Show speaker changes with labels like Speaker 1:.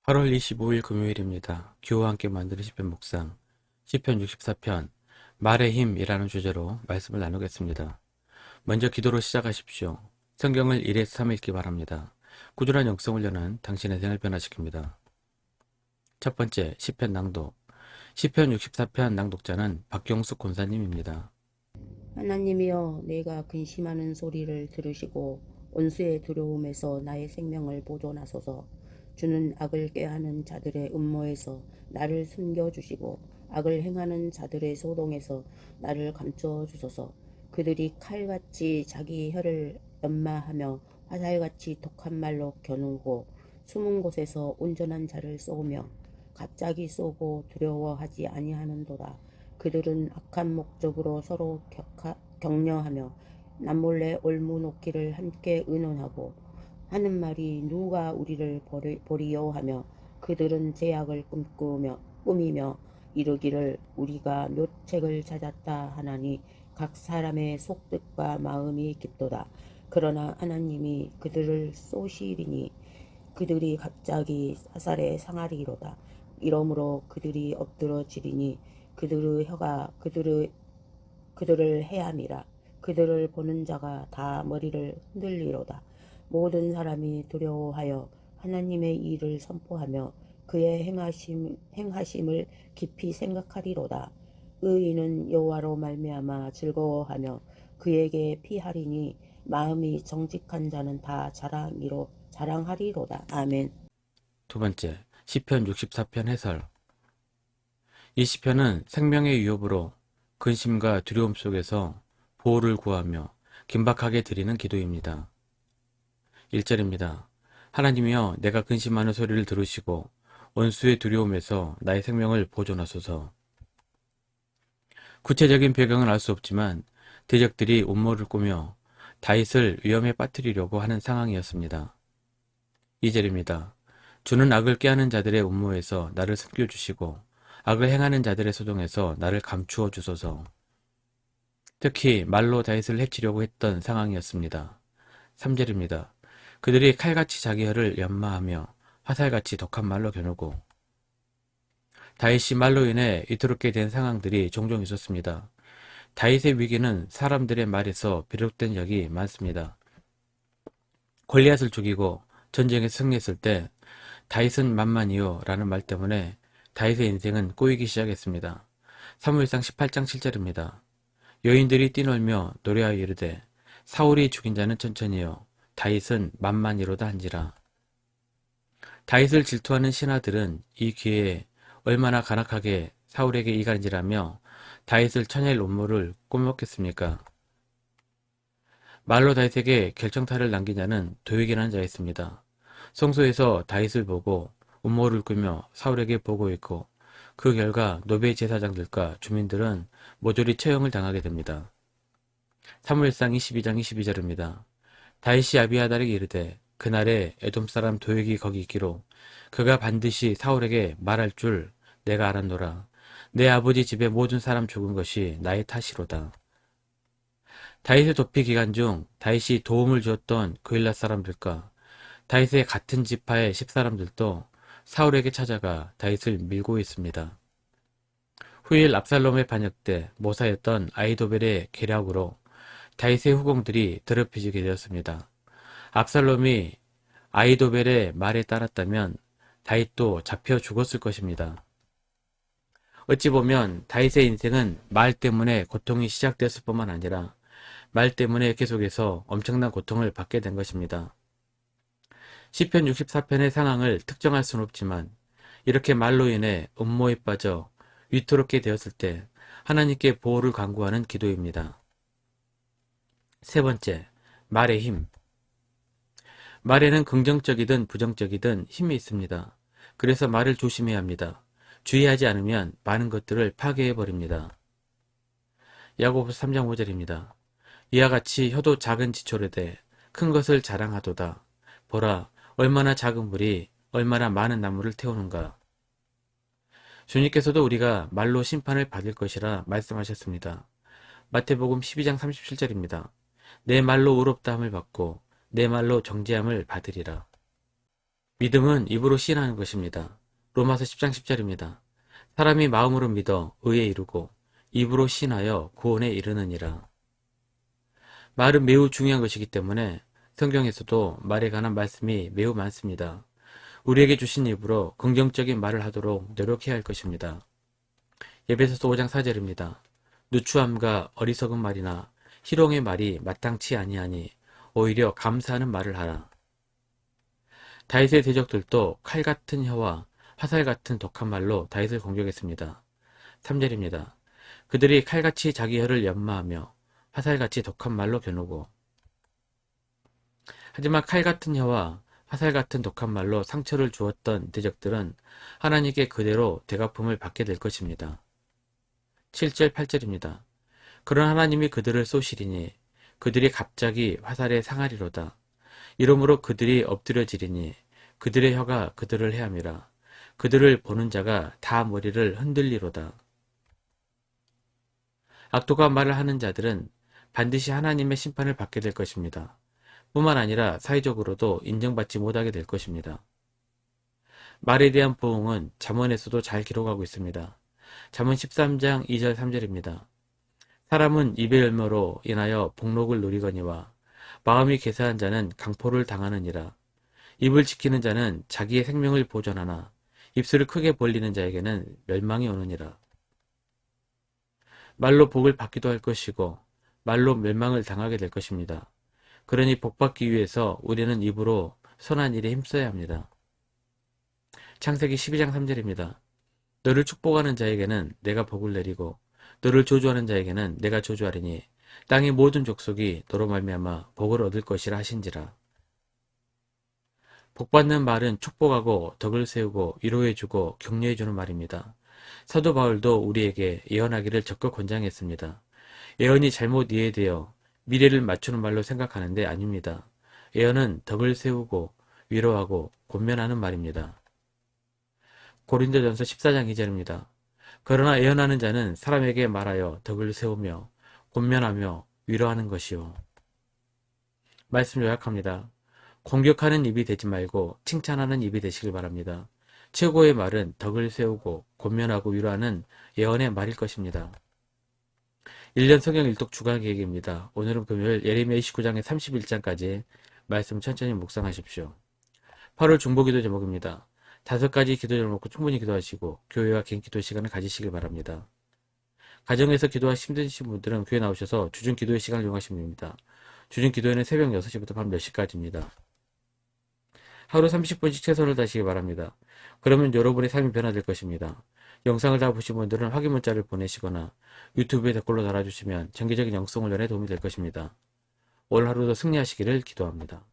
Speaker 1: 8월 25일 금요일입니다. 규호와 함께 만드는 시편 묵상 시편 64편 말의 힘이라는 주제로 말씀을 나누겠습니다. 먼저 기도로 시작하십시오. 성경을 1에서 3 읽기 바랍니다. 꾸준한 영성 훈련은 당신의 생을 변화시킵니다. 첫 번째, 시편 낭독. 시편 64편 낭독자는 박경숙 권사님입니다.
Speaker 2: 하나님이여, 내가 근심하는 소리를 들으시고 원수의 두려움에서 나의 생명을 보존하소서. 주는 악을 꾀하는 자들의 음모에서 나를 숨겨주시고 악을 행하는 자들의 소동에서 나를 감춰주소서. 그들이 칼같이 자기 혀를 연마하며 화살같이 독한 말로 겨누고 숨은 곳에서 온전한 자를 쏘며 갑자기 쏘고 두려워하지 아니하는도다. 그들은 악한 목적으로 서로 격려하며 남몰래 올무놓기를 함께 의논하고 하는 말이 누가 우리를 보리요 하며 그들은 제약을 꾸미며 이르기를 우리가 묘책을 찾았다 하나니 각 사람의 속뜻과 마음이 깊도다. 그러나 하나님이 그들을 쏘시리니 그들이 갑자기 사살에 상하리로다. 이러므로 그들이 엎드러지리니 그들의 혀가 그들을 해함이라. 그들을 보는 자가 다 머리를 흔들리로다. 모든 사람이 두려워하여 하나님의 일을 선포하며 그의 행하심을 깊이 생각하리로다. 의인은 여호와로 말미암아 즐거워하며 그에게 피하리니 마음이 정직한 자는 다 자랑하리로다. 아멘.
Speaker 1: 두 번째, 시편 64편 해설. 이 시편은 생명의 위협으로 근심과 두려움 속에서 보호를 구하며 긴박하게 드리는 기도입니다. 1절입니다. 하나님이여, 내가 근심하는 소리를 들으시고 원수의 두려움에서 나의 생명을 보존하소서. 구체적인 배경은 알 수 없지만 대적들이 음모를 꾸며 다윗을 위험에 빠뜨리려고 하는 상황이었습니다. 2절입니다. 주는 악을 꾀하는 자들의 음모에서 나를 숨겨주시고 악을 행하는 자들의 소동에서 나를 감추어 주소서. 특히 말로 다윗을 해치려고 했던 상황이었습니다. 3절입니다. 그들이 칼같이 자기 혀를 연마하며 화살같이 독한 말로 겨누고. 다윗이 말로 인해 위태롭게 된 상황들이 종종 있었습니다. 다윗의 위기는 사람들의 말에서 비롯된 적이 많습니다. 골리앗을 죽이고 전쟁에서 승리했을 때 다윗은 만만이요 라는 말 때문에 다윗의 인생은 꼬이기 시작했습니다. 사무엘상 18장 7절입니다. 여인들이 뛰놀며 노래하여 이르되 사울이 죽인 자는 천천히요 다윗은 만만이로다 한지라. 다윗을 질투하는 신하들은 이 기회에 얼마나 간악하게 사울에게 이간질하며 다윗을 처냐할 음모를 꾸몄겠습니까? 말로 다윗에게 결정타를 남긴 자는 도액이라는 자였습니다. 성소에서 다윗을 보고 음모를 꾸며 사울에게 보고했고 그 결과 노베 제사장들과 주민들은 모조리 처형을 당하게 됩니다. 사무엘상 22장 22절입니다. 다윗이 아비아달에게 이르되 그날에 에돔 사람 도액이 거기 있기로 그가 반드시 사울에게 말할 줄 내가 알았노라. 내 아버지 집의 모든 사람 죽은 것이 나의 탓이로다. 다윗의 도피 기간 중 다윗이 도움을 주었던 그일랏 사람들과 다윗의 같은 지파의 10사람들도 사울에게 찾아가 다윗을 밀고 있습니다. 후일 압살롬의 반역 때 모사였던 아히도벨의 계략으로 다윗의 후궁들이 더럽혀지게 되었습니다. 압살롬이 아히도벨의 말에 따랐다면 다윗도 잡혀 죽었을 것입니다. 어찌 보면 다윗의 인생은 말 때문에 고통이 시작됐을 뿐만 아니라 말 때문에 계속해서 엄청난 고통을 받게 된 것입니다. 시편 64편의 상황을 특정할 수는 없지만 이렇게 말로 인해 음모에 빠져 위태롭게 되었을 때 하나님께 보호를 간구하는 기도입니다. 세 번째, 말의 힘. 말에는 긍정적이든 부정적이든 힘이 있습니다. 그래서 말을 조심해야 합니다. 주의하지 않으면 많은 것들을 파괴해버립니다. 야고보서 3장 5절입니다. 이와 같이 혀도 작은 지초로되 큰 것을 자랑하도다. 보라, 얼마나 작은 불이 얼마나 많은 나무를 태우는가. 주님께서도 우리가 말로 심판을 받을 것이라 말씀하셨습니다. 마태복음 12장 37절입니다. 내 말로 의롭다함을 받고 내 말로 정죄함을 받으리라. 믿음은 입으로 시인하는 것입니다. 로마서 10장 10절입니다. 사람이 마음으로 믿어 의에 이르고 입으로 시인하여 구원에 이르느니라. 말은 매우 중요한 것이기 때문에 성경에서도 말에 관한 말씀이 매우 많습니다. 우리에게 주신 입으로 긍정적인 말을 하도록 노력해야 할 것입니다. 에베소서 5장 4절입니다. 누추함과 어리석은 말이나 희롱의 말이 마땅치 아니하니 오히려 감사하는 말을 하라. 다윗의 대적들도 칼 같은 혀와 화살 같은 독한 말로 다윗을 공격했습니다. 3절입니다. 그들이 칼같이 자기 혀를 연마하며 화살같이 독한 말로 겨누고, 하지만 칼 같은 혀와 화살 같은 독한 말로 상처를 주었던 대적들은 하나님께 그대로 대갚음을 받게 될 것입니다. 7절 8절입니다. 그런 하나님이 그들을 쏘시리니 그들이 갑자기 화살에 상하리로다. 이러므로 그들이 엎드려지리니 그들의 혀가 그들을 해함이라. 그들을 보는 자가 다 머리를 흔들리로다. 악독한 말을 하는 자들은 반드시 하나님의 심판을 받게 될 것입니다. 뿐만 아니라 사회적으로도 인정받지 못하게 될 것입니다. 말에 대한 보응은 잠언에서도 잘 기록하고 있습니다. 잠언 13장 2절 3절입니다. 사람은 입의 열매로 인하여 복록을 누리거니와 마음이 개사한 자는 강포를 당하느니라. 입을 지키는 자는 자기의 생명을 보존하나 입술을 크게 벌리는 자에게는 멸망이 오느니라. 말로 복을 받기도 할 것이고 말로 멸망을 당하게 될 것입니다. 그러니 복받기 위해서 우리는 입으로 선한 일에 힘써야 합니다. 창세기 12장 3절입니다. 너를 축복하는 자에게는 내가 복을 내리고 너를 저주하는 자에게는 내가 저주하리니 땅의 모든 족속이 너로 말미암아 복을 얻을 것이라 하신지라. 복받는 말은 축복하고 덕을 세우고 위로해주고 격려해주는 말입니다. 사도 바울도 우리에게 예언하기를 적극 권장했습니다. 예언이 잘못 이해되어 미래를 맞추는 말로 생각하는데 아닙니다. 예언은 덕을 세우고 위로하고 권면하는 말입니다. 고린도전서 14장 2절입니다. 그러나 예언하는 자는 사람에게 말하여 덕을 세우며 권면하며 위로하는 것이요. 말씀 요약합니다. 공격하는 입이 되지 말고 칭찬하는 입이 되시길 바랍니다. 최고의 말은 덕을 세우고 권면하고 위로하는 예언의 말일 것입니다. 1년 성경 일독 주간 계획입니다. 오늘은 금요일 예레미야 29장에 31장까지 말씀 천천히 묵상하십시오. 8월 중보기도 제목입니다. 5가지 기도 제목 놓고 충분히 기도하시고 교회와 개인 기도 시간을 가지시길 바랍니다. 가정에서 기도하기 힘드신 분들은 교회 나오셔서 주중 기도의 시간을 이용하시면 됩니다. 주중 기도회는 새벽 6시부터 밤 10시까지입니다. 하루 30분씩 최선을 다하시기 바랍니다. 그러면 여러분의 삶이 변화될 것입니다. 영상을 다 보신 분들은 확인 문자를 보내시거나 유튜브에 댓글로 달아주시면 정기적인 영성 훈련에 도움이 될 것입니다. 오늘 하루도 승리하시기를 기도합니다.